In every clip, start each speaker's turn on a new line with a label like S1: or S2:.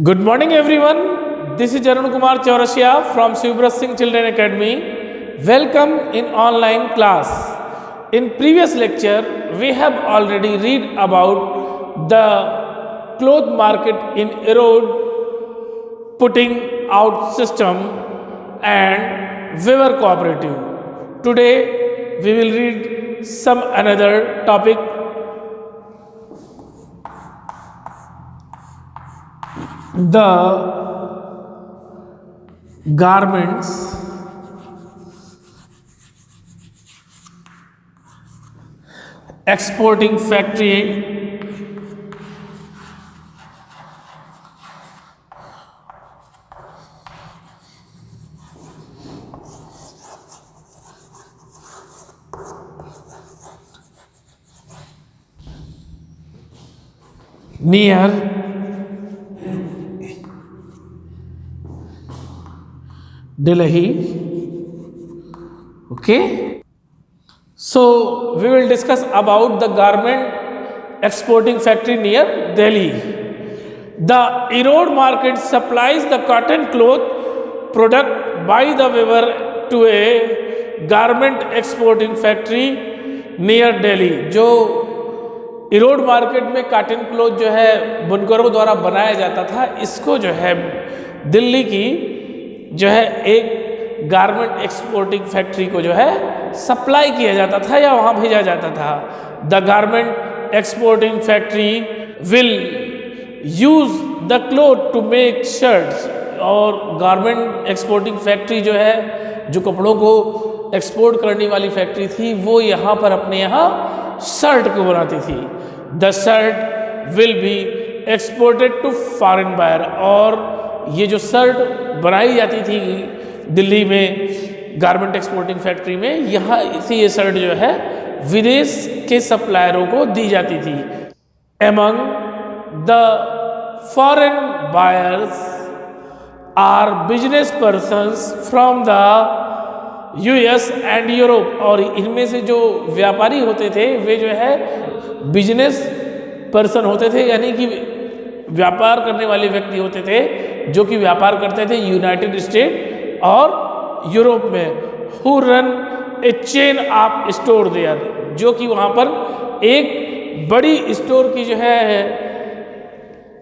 S1: Good morning, everyone. This is Arun Kumar Chaurasia from Shivbraj Singh Children Academy. Welcome in online class. In previous lecture, we have already read about the cloth market in erode putting out system and Weaver cooperative. Today, we will read some another topic. The garments exporting factory near Delhi. Okay, so we will discuss about the garment exporting factory near Delhi. The erode market supplies the cotton cloth product by the weaver to a garment exporting factory near Delhi. जो Erode market में cotton cloth जो है बुनकरों द्वारा बनाया जाता था, इसको जो है दिल्ली की जो है एक गारमेंट एक्सपोर्टिंग फैक्ट्री को जो है सप्लाई किया जाता था या वहाँ भेजा जाता था. The garment exporting factory will use the cloth to make shirts. और गारमेंट एक्सपोर्टिंग फैक्ट्री जो है, जो कपड़ों को एक्सपोर्ट करने वाली फैक्ट्री थी, वो यहाँ पर अपने यहाँ शर्ट को बनाती थी. The shirt will be exported to foreign buyer. और ये जो शर्ट बनाई जाती थी दिल्ली में गारमेंट एक्सपोर्टिंग फैक्ट्री में, यहाँ से ये शर्ट जो है विदेश के सप्लायरों को दी जाती थी. Among the foreign buyers are business persons from the US and Europe. और इनमें से जो व्यापारी होते थे वे जो है बिजनेस पर्सन होते थे, यानी कि व्यापार करने वाले व्यक्ति होते थे जो कि व्यापार करते थे यूनाइटेड स्टेट और यूरोप में. Who run a chain of store there, जो कि वहाँ पर एक बड़ी स्टोर की जो है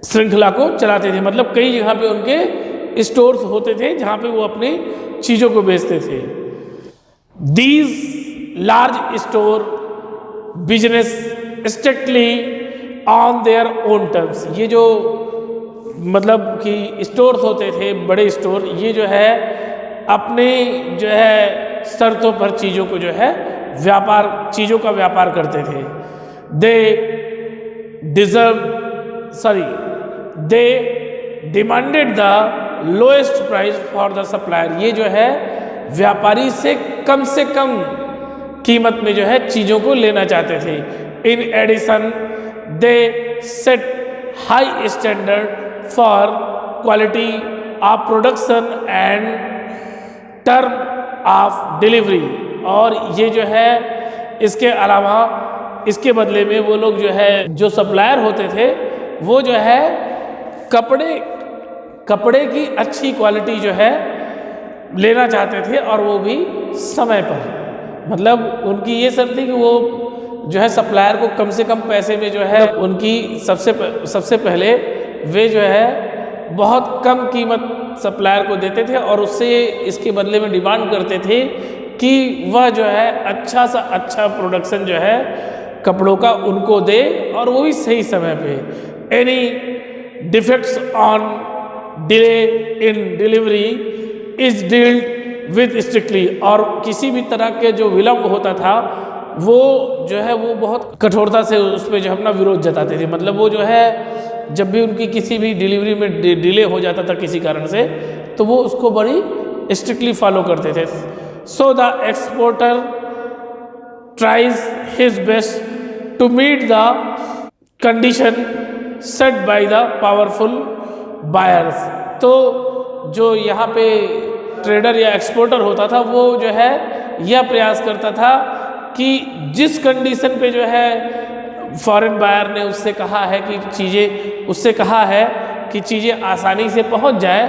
S1: श्रृंखला को चलाते थे. मतलब कई जगह पे उनके स्टोर्स होते थे जहाँ पे वो अपनी चीज़ों को बेचते थे. These large store business strictly on their own terms. ये जो मतलब कि स्टोर्स होते थे, बड़े स्टोर, ये जो है अपने जो है शर्तों पर चीज़ों को जो है चीज़ों का व्यापार करते थे. They demanded the lowest price for the supplier. ये जो है व्यापारी से कम कीमत में जो है चीज़ों को लेना चाहते थे. In addition they set high standard for quality of production and term of delivery. और ये जो है इसके अलावा इसके बदले में वो लोग जो है जो सप्लायर होते थे वो जो है कपड़े की अच्छी क्वालिटी जो है लेना चाहते थे, और वो भी समय पर. मतलब उनकी ये शर्त थी कि वो जो है सप्लायर को कम से कम पैसे में जो है उनकी सबसे पहले वे जो है बहुत कम कीमत सप्लायर को देते थे, और उससे इसके बदले में डिमांड करते थे कि वह जो है अच्छा सा अच्छा प्रोडक्शन जो है कपड़ों का उनको दे, और वो भी सही समय पे. Any defects on delay in delivery is dealt with strictly. और किसी भी तरह के जो विलम्ब होता था वो जो है वो बहुत कठोरता से उस पर जो अपना विरोध जताते थे. मतलब वो जो है जब भी उनकी किसी भी डिलीवरी में डिले हो जाता था किसी कारण से, तो वो उसको बड़ी स्ट्रिक्टली फॉलो करते थे. So the exporter tries his best to meet the condition set by the powerful buyers. तो जो यहाँ पे ट्रेडर या एक्सपोर्टर होता था वो जो है यह प्रयास करता था कि जिस कंडीशन पे जो है फॉरेन बायर ने उससे कहा है कि कि चीज़ें आसानी से पहुंच जाए,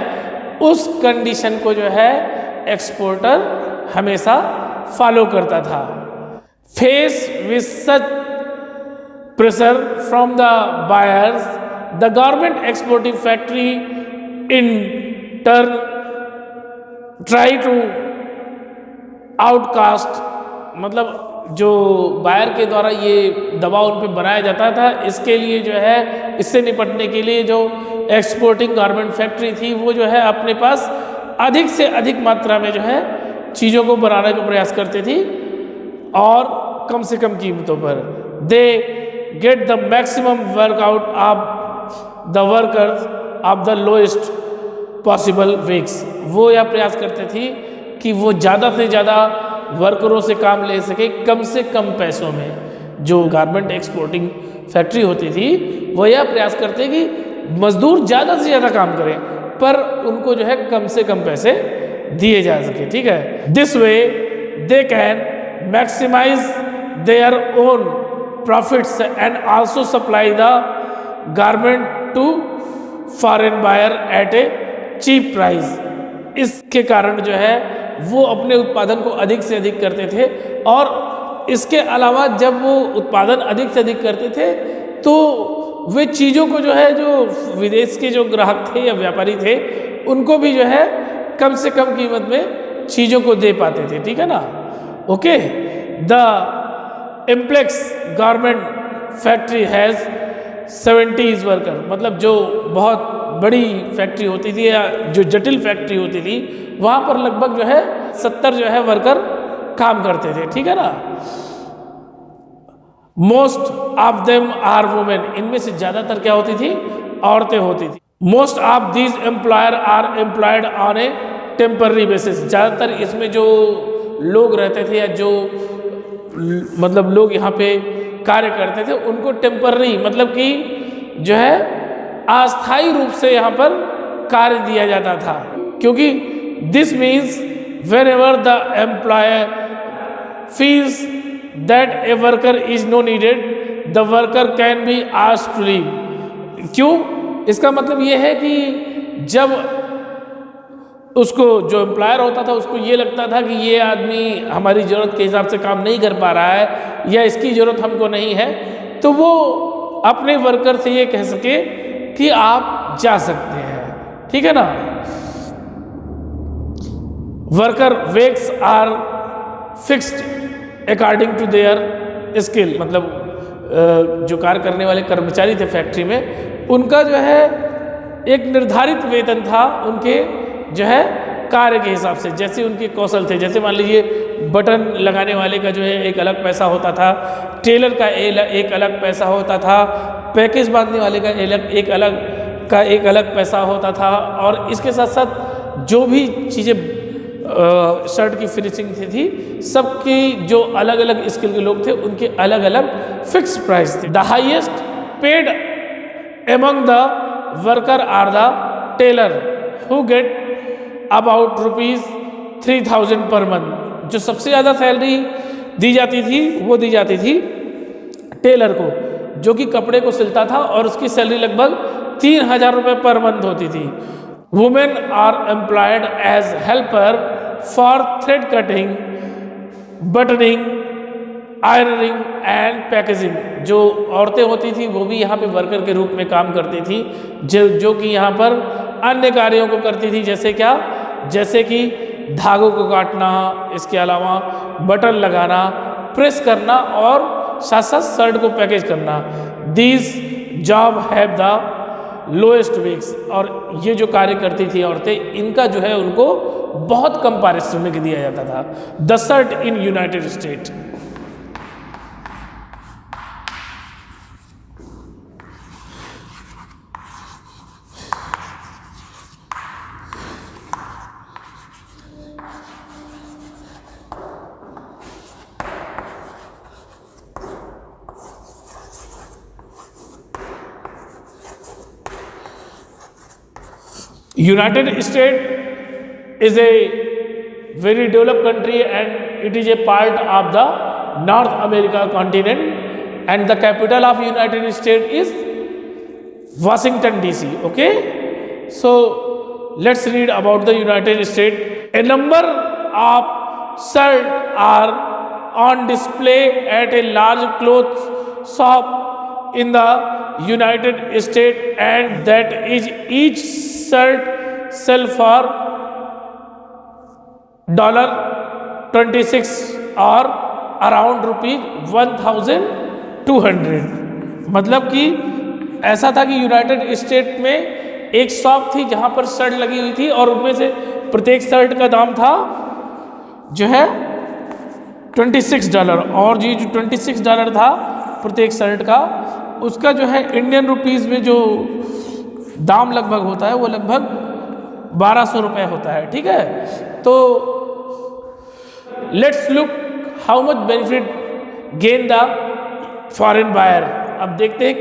S1: उस कंडीशन को जो है एक्सपोर्टर हमेशा फॉलो करता था। Face with such pressure from the buyers, the government exporting factory in turn try to outcast, मतलब जो बायर के द्वारा ये दबाव उन पर बनाया जाता था, इसके लिए जो है, इससे निपटने के लिए जो एक्सपोर्टिंग गारमेंट फैक्ट्री थी वो जो है अपने पास अधिक से अधिक मात्रा में जो है चीज़ों को बनाने का प्रयास करती थी और कम से कम कीमतों पर। They get the maximum workout of the workers of the lowest possible wages, वो यह प्रयास करते थी कि वो ज़्यादा से ज़्यादा वर्करों से काम ले सके कम से कम पैसों में। जो गारमेंट एक्सपोर्टिंग फैक्ट्री होती थी वो यह प्रयास करते कि मजदूर ज़्यादा से ज़्यादा काम करें पर उनको जो है कम से कम पैसे दिए जा सके, ठीक है। This way they can maximise their own profits and also supply the garment to foreign buyer at a cheap price. इसके कारण जो है वो अपने उत्पादन को अधिक से अधिक करते थे और इसके अलावा जब वो उत्पादन अधिक से अधिक करते थे तो वे चीज़ों को जो है, जो विदेश के जो ग्राहक थे या व्यापारी थे, उनको भी जो है कम से कम कीमत में चीज़ों को दे पाते थे, ठीक है ना। Okay, the implex garment factory has 70 worker, मतलब जो बहुत बड़ी फैक्ट्री होती थी या जो जटिल फैक्ट्री होती थी वहाँ पर लगभग जो है 70 जो है वर्कर काम करते थे, ठीक है ना। Most of them are women, इनमें से ज़्यादातर क्या होती थी, औरतें होती थी। Most of these employer are employed on a temporary basis, ज़्यादातर इसमें जो लोग रहते थे या जो मतलब लोग यहाँ पे कार्य करते थे उनको टेम्पररी मतलब कि जो है अस्थायी रूप से यहाँ पर कार्य दिया जाता था, क्योंकि this means whenever the employer feels that a worker is no needed the worker can be asked to leave. क्यों? इसका मतलब ये है कि जब उसको जो एम्प्लॉयर होता था उसको ये लगता था कि ये आदमी हमारी ज़रूरत के हिसाब से काम नहीं कर पा रहा है या इसकी ज़रूरत हमको नहीं है, तो वो अपने वर्कर से ये कह सके कि आप जा सकते हैं, ठीक है ना। Worker wages are fixed according to their skill, मतलब जो कार्य करने वाले कर्मचारी थे फैक्ट्री में उनका जो है एक निर्धारित वेतन था उनके जो है कार्य के हिसाब से, जैसे उनके कौशल थे। जैसे मान लीजिए बटन लगाने वाले का जो है एक अलग पैसा होता था, टेलर का एक अलग पैसा होता था, पैकेज बांधने वाले का एक अलग पैसा होता था, और इसके साथ साथ जो भी चीज़ें शर्ट की फिनिशिंग थी सबकी जो अलग अलग स्किल के लोग थे उनके अलग अलग फिक्स प्राइस थे। The highest paid among the worker are the tailor who get about ₹3000 per month. जो सबसे ज़्यादा सैलरी दी जाती थी वो दी जाती थी टेलर को, जो कि कपड़े को सिलता था और उसकी सैलरी लगभग 3000 रुपये पर मंथ होती थी। Women are employed as helper for thread cutting, buttoning, ironing and packaging. जो औरतें होती थी वो भी यहाँ पे वर्कर के रूप में काम करती थी, जो कि यहाँ पर अन्य कार्यों को करती थी, जैसे क्या, जैसे कि धागों को काटना, इसके अलावा बटन लगाना, प्रेस करना और साथ साथ शर्ट को पैकेज करना। These job have the lowest wages, और ये जो कार्य करती थी औरतें, इनका जो है उनको बहुत कम पारिश्रमिक दिया जाता था। The shirt in United state. United States is a very developed country and it is a part of the North America continent, and the capital of United States is Washington DC. Okay, so let's read about the United States. A number of shirts are on display at a large clothes shop in the United States, and that is each shirt sell for $26 or around ₹1200। मतलब कि ऐसा था कि United state में एक shop थी जहां पर शर्ट लगी हुई थी और उनमें से प्रत्येक शर्ट का दाम था जो है $26, और ये जो $26 था प्रत्येक शर्ट का, उसका जो है इंडियन रुपीस में जो दाम लगभग होता है वो लगभग 1200 रुपये होता है। ठीक है, तो let's look how much benefit gain the foreign buyer. अब देखते हैं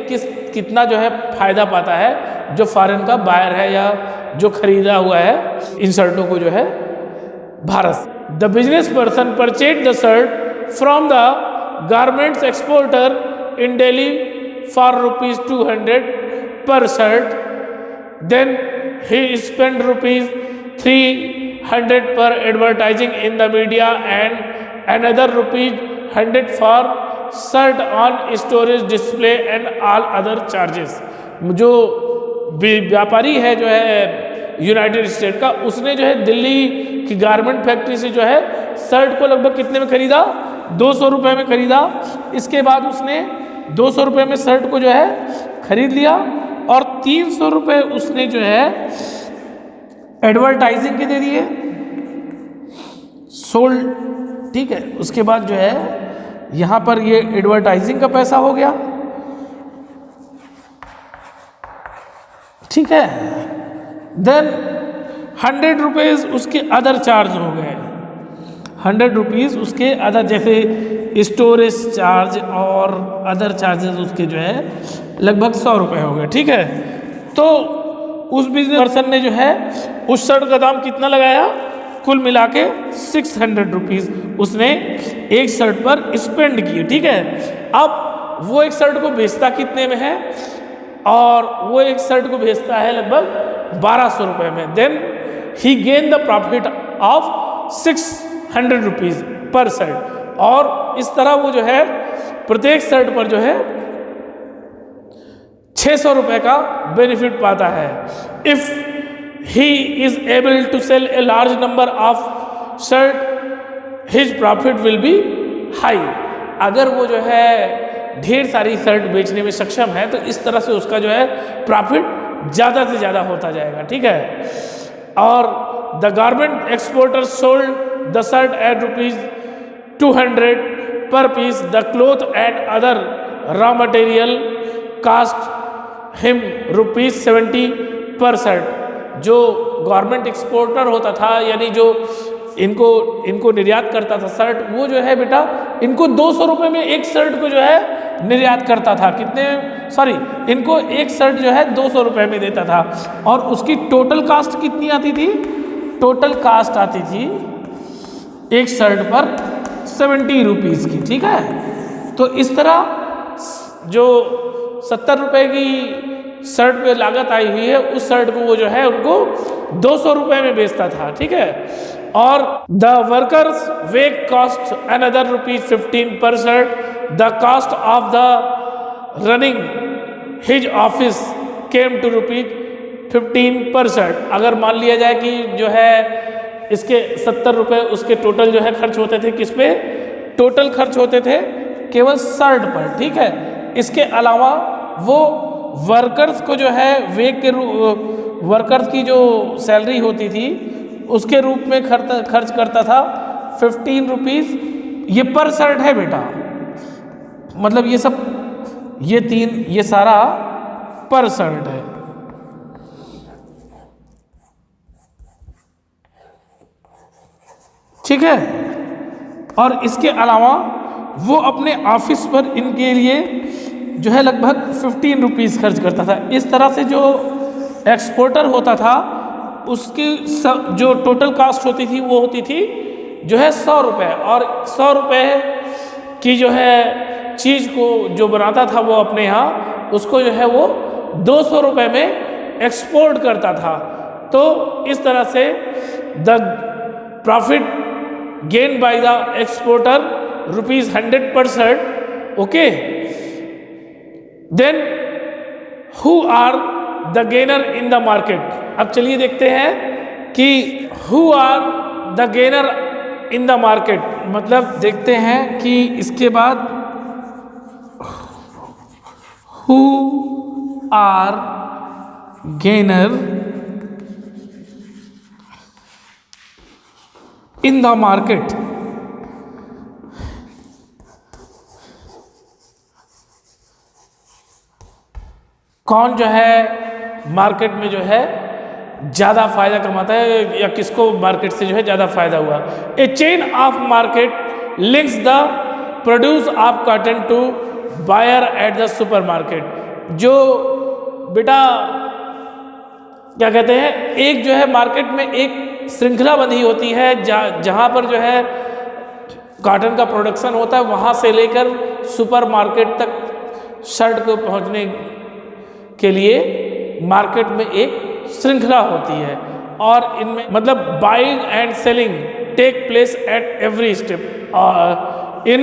S1: कितना जो है फायदा पाता है जो फॉरेन का बायर है या जो खरीदा हुआ है इन शर्टों को जो है भारत से। The business person purchase the shirt from the garments exporter in Delhi for ₹200 पर shirt, then he spent ₹300 per advertising in the media and another ₹100 for shirt on storage display and all other charges। जो व्यापारी है जो है United state का, उसने जो है दिल्ली की गारमेंट फैक्ट्री से जो है शर्ट को लगभग कितने में खरीदा, 200 रुपये में खरीदा। इसके बाद उसने 200 रुपये में शर्ट को जो है खरीद लिया और 300 रुपये उसने जो है एडवर्टाइजिंग के दे दिए, सोल्ड। ठीक है, उसके बाद जो है यहाँ पर ये एडवर्टाइजिंग का पैसा हो गया। ठीक है, देन 100 रुपीज़ उसके अदर चार्ज हो गए, 100 रुपीज़ उसके अदर, जैसे स्टोरेज चार्ज और अदर चार्जेस उसके जो है लगभग 100 रुपये हो गए। ठीक है, तो उस बिजनेस पर्सन ने जो है उस शर्ट का दाम कितना लगाया, कुल मिला के 600 रुपीज़ उसने एक शर्ट पर स्पेंड किए। ठीक है, अब वो एक शर्ट को बेचता कितने में है, और वो एक शर्ट को बेचता है लगभग 1200 रुपये में। Then he gain the profit of 600 rupees per shirt, और इस तरह वो जो है प्रत्येक शर्ट पर जो है 600 रुपये का बेनिफिट पाता है। If he is able to sell a large number of shirt his profit will be high. अगर वो जो है ढेर सारी शर्ट बेचने में सक्षम है तो इस तरह से उसका जो है प्रॉफिट ज़्यादा से ज़्यादा होता जाएगा। ठीक है, और the garment exporter sold the shirt eight ₹200 per piece, the cloth and other raw material cost him ₹70 per shirt। जो गवर्नमेंट एक्सपोर्टर होता था, यानी जो इनको निर्यात करता था शर्ट, वो जो है बेटा इनको 200 रुपये में एक शर्ट को जो है निर्यात करता था। इनको एक शर्ट जो है 200 रुपये में देता था, और उसकी टोटल कास्ट कितनी आती थी, टोटल कास्ट आती थी एक शर्ट पर 70 रुपीज़ की। ठीक है, तो इस तरह जो 70 रुपये की शर्ट पे लागत आई हुई है, उस शर्ट को वो जो है उनको 200 रुपये में बेचता था। ठीक है, और the workers wage cost another ₹15 per shirt, the cost of the running his office came to ₹15 per shirt. अगर मान लिया जाए कि जो है इसके 70 रुपये उसके टोटल जो है खर्च होते थे, किस पे, टोटल खर्च होते थे केवल शर्ट पर। ठीक है, इसके अलावा वो वर्कर्स को जो है वर्कर्स की जो सैलरी होती थी उसके रूप में खर्च करता था 15 रुपीज़। ये पर शर्ट है बेटा, मतलब ये सब ये सारा पर शर्ट है। ठीक है, और इसके अलावा वो अपने ऑफिस पर इनके लिए जो है लगभग 15 रुपीज़ खर्च करता था। इस तरह से जो एक्सपोर्टर होता था उसकी जो टोटल कास्ट होती थी वो होती थी जो है 100 रुपये, और 100 रुपये की जो है चीज़ को जो बनाता था वो अपने यहाँ, उसको जो है वो 200 रुपये में एक्सपोर्ट करता था। तो इस तरह से the profit gain by the exporter ₹100%। Okay, then who are the gainer in the market. अब चलिए देखते हैं कि who are the gainer in the market, मतलब देखते हैं कि इसके बाद who are gainer in the market. कौन जो है मार्केट में जो है ज़्यादा फायदा कमाता है, या किसको मार्केट से जो है ज़्यादा फायदा हुआ। A chain of market links the produce of cotton to buyer at the supermarket. जो बेटा क्या कहते हैं, एक जो है मार्केट में एक श्रृंखला बंधी होती है जहाँ पर जो है कॉटन का प्रोडक्शन होता है, वहाँ से लेकर सुपर मार्केट तक शर्ट को पहुँचने के लिए मार्केट में एक श्रृंखला होती है, और इनमें मतलब buying and selling take place at every step in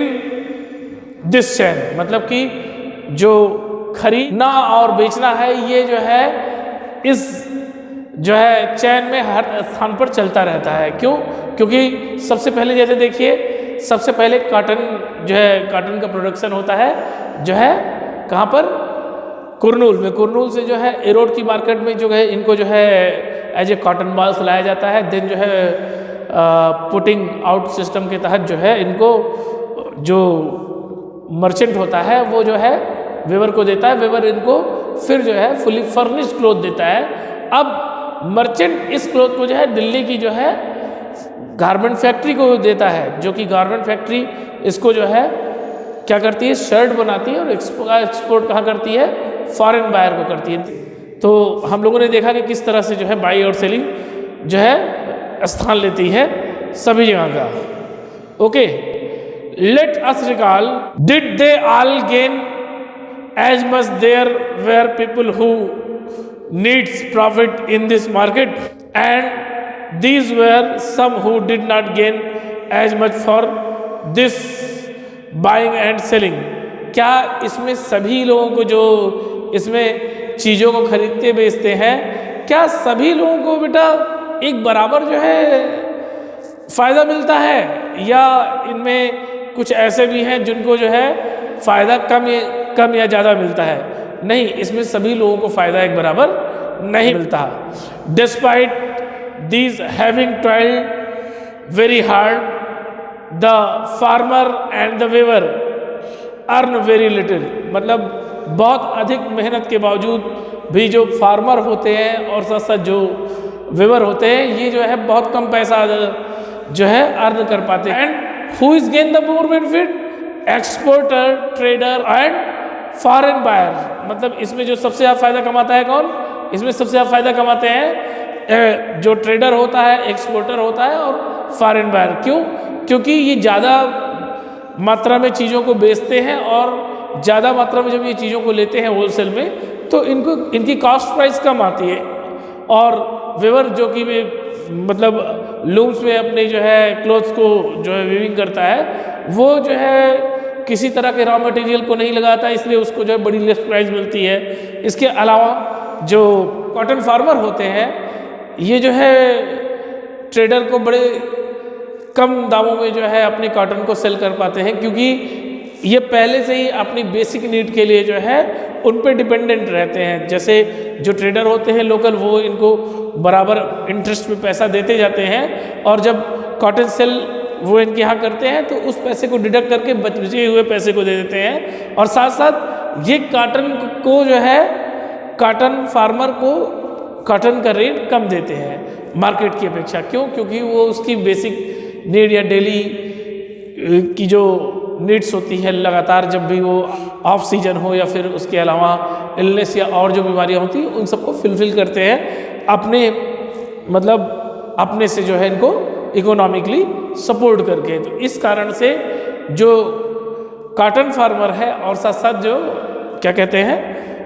S1: this chain. मतलब कि जो खरीदना और बेचना है ये जो है इस जो है चैन में हर स्थान पर चलता रहता है। क्यों? क्योंकि सबसे पहले जैसे देखिए, सबसे पहले कॉटन जो है कॉटन का प्रोडक्शन होता है जो है कहाँ पर, कुरनूल में। कुरनूल से जो है एरोड की मार्केट में जो है इनको जो है एज ए कॉटन बाल्स लाया जाता है। देन जो है पुटिंग आउट सिस्टम के तहत जो है इनको जो मर्चेंट होता है वो जो है वेवर को देता है, वेवर इनको फिर जो है फुली फर्निश्ड क्लॉथ देता है। अब मर्चेंट इस क्लॉथ को जो है दिल्ली की जो है गारमेंट फैक्ट्री को देता है, जो कि गारमेंट फैक्ट्री इसको जो है क्या करती है, शर्ट बनाती है और एक्सपोर्ट कहाँ करती है, फॉरेन बायर को करती है। तो हम लोगों ने देखा कि किस तरह से जो है बाई और सेलिंग जो है स्थान लेती है सभी जगह का। Okay, let us recall, did they all gain as much there were people who needs profit in this market and these were some who did not gain as much for this buying and selling। क्या इसमें सभी लोगों को जो इसमें चीज़ों को खरीदते बेचते हैं, क्या सभी लोगों को बेटा एक बराबर जो है फ़ायदा मिलता है, या इनमें कुछ ऐसे भी हैं जिनको जो है फ़ायदा कम या ज़्यादा मिलता है? नहीं, इसमें सभी लोगों को फ़ायदा एक बराबर नहीं मिलता। Despite these having toiled very hard, the farmer and the weaver earn very little। मतलब बहुत अधिक मेहनत के बावजूद भी जो फार्मर होते हैं और साथ साथ जो वेवर होते हैं ये जो है बहुत कम पैसा जो है अर्न कर पाते हैं। And who is gain the more benefit, exporter, trader and foreign buyer. मतलब इसमें जो सबसे ज़्यादा फायदा कमाता है कौन? इसमें सबसे ज़्यादा फायदा कमाते हैं जो ट्रेडर होता है, एक्सपोर्टर होता है और फॉरेन बायर। क्यों? क्योंकि ये ज़्यादा मात्रा में चीज़ों को बेचते हैं और ज़्यादा मात्रा में जब ये चीज़ों को लेते हैं होलसेल में तो इनकी कॉस्ट प्राइस कम आती है। और वेवर जो कि मतलब लूम्स में अपने जो है क्लोथ्स को जो है वीविंग करता है, वो जो है किसी तरह के रॉ मटेरियल को नहीं लगाता, इसलिए उसको जो है बड़ी लेस प्राइस मिलती है। इसके अलावा जो कॉटन फार्मर होते हैं ये जो है ट्रेडर को बड़े कम दामों में जो है अपने कॉटन को सेल कर पाते हैं, क्योंकि ये पहले से ही अपनी बेसिक नीड के लिए जो है उन पे डिपेंडेंट रहते हैं। जैसे जो ट्रेडर होते हैं लोकल, वो इनको बराबर इंटरेस्ट में पैसा देते जाते हैं, और जब कॉटन सेल वो इनके यहाँ करते हैं तो उस पैसे को डिडक्ट करके बचे हुए पैसे को दे देते हैं। और साथ साथ ये कॉटन को जो है कॉटन फार्मर को कॉटन का रेट कम देते हैं मार्केट की अपेक्षा। क्यों? क्योंकि वो उसकी बेसिक नीड या डेली की जो नीड्स होती है लगातार, जब भी वो ऑफ सीजन हो या फिर उसके अलावा इलनेस या और जो बीमारियां होती हैं उन सबको फुलफिल करते हैं अपने मतलब अपने से जो है इनको इकोनॉमिकली सपोर्ट करके। तो इस कारण से जो कॉटन फार्मर है और साथ साथ जो क्या कहते हैं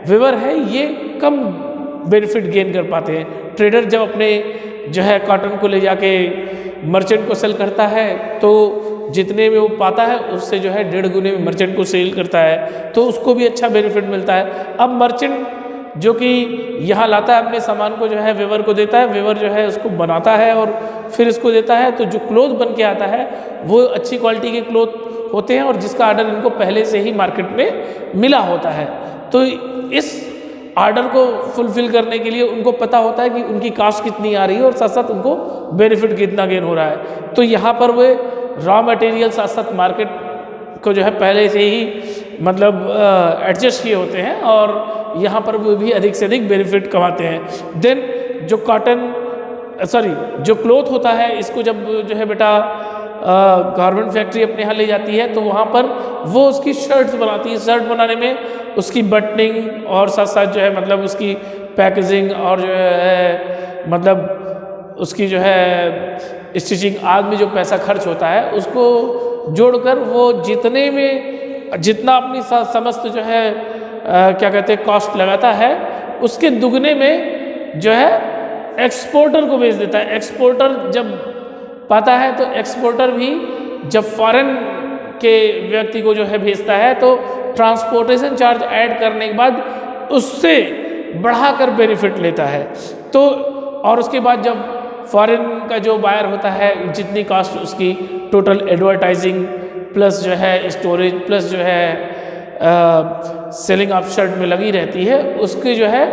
S1: वेवर है, ये कम बेनिफिट गेन कर पाते हैं। ट्रेडर जब अपने जो है कॉटन को ले जाके मर्चेंट को सेल करता है तो जितने में वो पाता है उससे जो है 1.5 गुने में मर्चेंट को सेल करता है, तो उसको भी अच्छा बेनिफिट मिलता है। अब मर्चेंट जो कि यहाँ लाता है अपने सामान को जो है वेवर को देता है, वेवर जो है उसको बनाता है और फिर इसको देता है, तो जो क्लोथ बन के आता है वो अच्छी क्वालिटी के क्लोथ होते हैं और जिसका ऑर्डर इनको पहले से ही मार्केट में मिला होता है। तो इस ऑर्डर को फुलफिल करने के लिए उनको पता होता है कि उनकी कास्ट कितनी आ रही है और साथ साथ उनको बेनिफिट कितना गेन हो रहा है। तो यहाँ पर वे रॉ मटेरियल साथ साथ मार्केट को जो है पहले से ही मतलब एडजस्ट किए होते हैं और यहाँ पर वो भी अधिक से अधिक बेनिफिट कमाते हैं। देन जो जो क्लोथ होता है, इसको जब जो है बेटा गारमेंट फैक्ट्री अपने यहाँ ले जाती है तो वहाँ पर वो उसकी शर्ट्स बनाती है। शर्ट बनाने में उसकी बटनिंग और साथ साथ जो है मतलब उसकी पैकेजिंग और जो है मतलब उसकी जो है स्टिचिंग आदि में जो पैसा खर्च होता है उसको जोड़कर वो जितना अपनी समस्त जो है क्या कहते हैं कॉस्ट लगाता है उसके दुगने में जो है एक्सपोर्टर को बेच देता है। एक्सपोर्टर जब पाता है तो एक्सपोर्टर भी जब फॉरेन के व्यक्ति को जो है भेजता है तो ट्रांसपोर्टेशन चार्ज ऐड करने के बाद उससे बढ़ाकर बेनिफिट लेता है। तो और उसके बाद जब फॉरेन का जो बायर होता है जितनी कॉस्ट उसकी टोटल एडवर्टाइजिंग प्लस जो है स्टोरेज प्लस जो है सेलिंग ऑफ शर्ट में लगी रहती है उसके जो है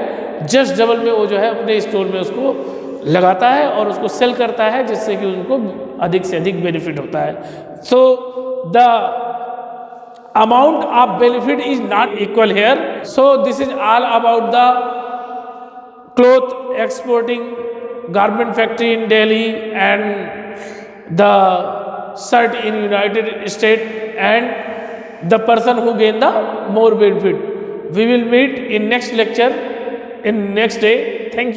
S1: जस्ट डबल में वो जो है अपने स्टोर में उसको लगाता है और उसको सेल करता है जिससे कि उनको अधिक से अधिक बेनिफिट होता है। So the amount of benefit is not equal here. So this is all about the cloth exporting garment factory in Delhi and the shirt in United States and the person who gain the more benefit. We will meet in next lecture in next day. Thank you.